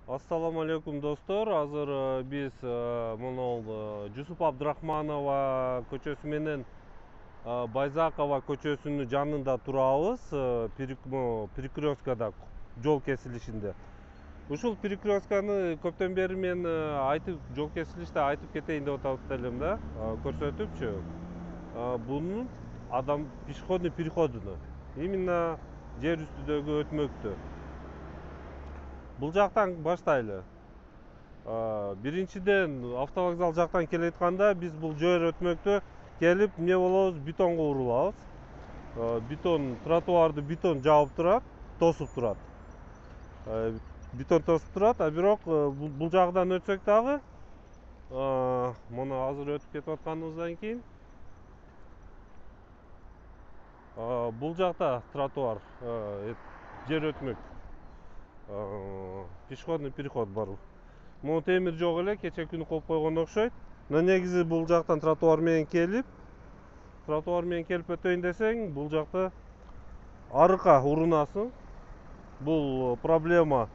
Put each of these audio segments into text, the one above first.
Ассаламу алейкум достор. Азыр биз монол Жусуп Абдрахманова көчөсү менен Байзакова көчөсүнүн жанында турабыз. Перекресткада, жол кесилишинде. Ушул перекрестканы көптөн бери мен жол кесилиште айтып кетейин деп атып элем да, көрсөтүпчү. Бунун пешеходный переходуну, именно жер үстүдөгү өтмөктү. Бул жактан баштайлы. Биринчиден автовокзал жактан келатканда биз бул жер өтмөктө келип эмне болобуз, бетонго урулабыз. Бетон, тротуарды бетон жаап турат, тосуп турат. Бетон тосуп турат, а бирок бул жагдан өтсөк дагы, муну азыр өтүп кетип атканыбыздан кийин бул жакта тротуар, жер өтмөк. Пешеходный переход бар. Могу темир жок эле, кече күнү коюп койгон окшойт. Но негизи бул жактан тротуар менен келип өтөйүн десең, бул жакта арыкка урунасың. Бул проблема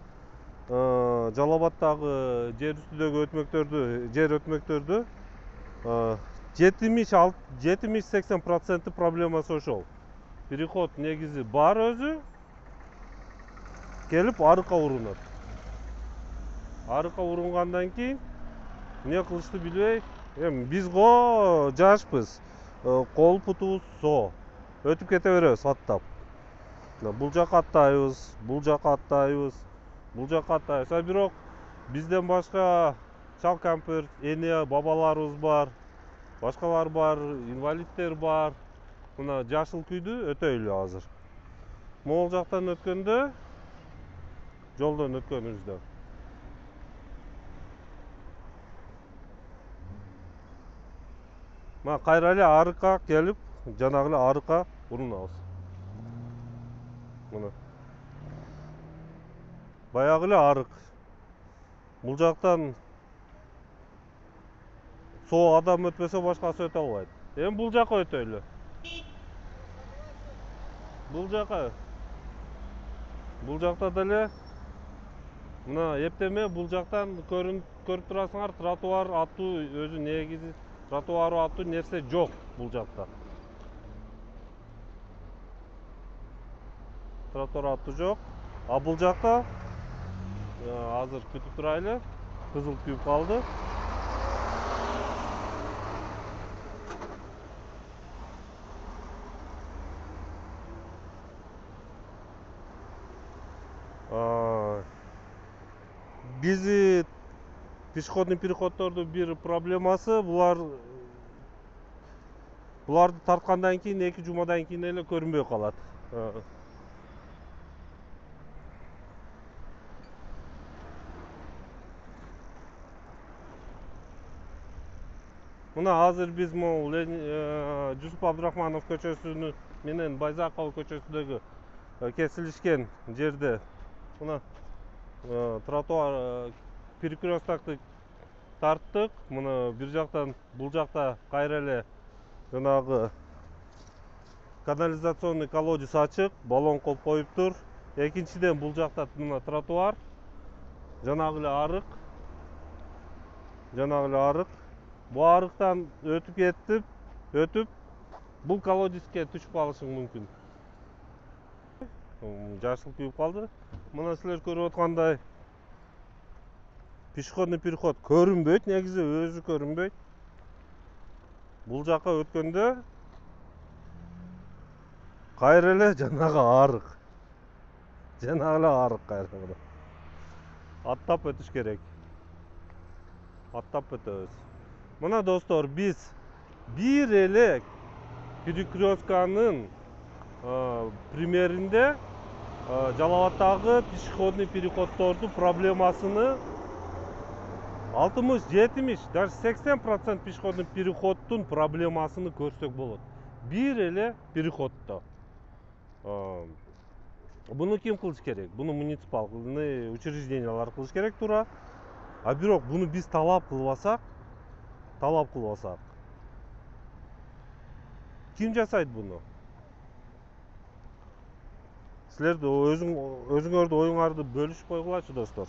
Жалал Абадтагы жер үстүдөгү жер өтмөктөрдү 70-80% проблемасы ошол. Переход негизи бар өзү, келип арыкка урунат. Арыкка урунгандан кийин эмне кылышты билбей, биз го жашпыз. Кол путубуз соо. Өтүп кете беребиз аттап. Бул жака аттайбыз, бул жака аттайбыз, бул жака аттайбыз. А бирок бизден башка чал кампир, эне бабаларыбыз бар, башкалар бар, инвалидтер бар. Мына жашыл күйдү өтөйлү азыр. Могул жактан өткөндө, жолдон өткөнүбүздө мына кайра эле арыкка келип, жанагы эле арыкка урунабыз. Мына баягы эле арык. Бул жактан соо адам өтпөсө башкасы өтө албайт. Эми бул жака өтөйлү. Бул жакта деле мына эптеме, бул жактан көрүп турасыңар, тротуар аттуу өзү негизи тротуар аттуу нерсе жок бул жакта. Тротуар аттуу жок. А бул жакта азыр күтүп турайлы. Кызыл күйүп калды. Бизи пешеходный переходдордун бир проблемасы, буларды тарткандан кийин 2 жумадан кийин эле көрүнбөй калат. Мына азыр биз могул Жусуп Абдрахманов көчөсүнүн менен Байзакова көчөсүндөгү кесилишкен жерде мына тротуар перекресткты тарттык. Мына бир жактан бул жакта кайра эле жанагы канализационный колодец ачык, баллон коюп коюптур. Экинчиден бул жакта мына тротуар, жанагы эле арык. Бул арыктан өтүп бул колодецке түшүп калышың мүмкүн. Жашыл күйүп калды. Мына силер көрүп аткандай пешеходный переход көрүнбөйт, негизи өзү көрүнбөйт. Бул жака өткөндө кайра эле жанагы арык. Кайра эле. Аттап өтүш керек. Аттап өтөбүз. Мына достор, биз бир эле перекрестканын примеринде Жалал Абадтагы пешеходный переходдордун проблемасыны 60-70, даже 80% пешеходный переходдун проблемасыны көрсөк болот. Бир эле переходдо. Буну ким кылыш керек? Буну муниципалдык учреждениялар кылыш керек туура. А бирок буну биз талап кылбасак, ким жасайт буну? Силер өзүңөрдү оюңарды бөлүшүп койгулачы достор.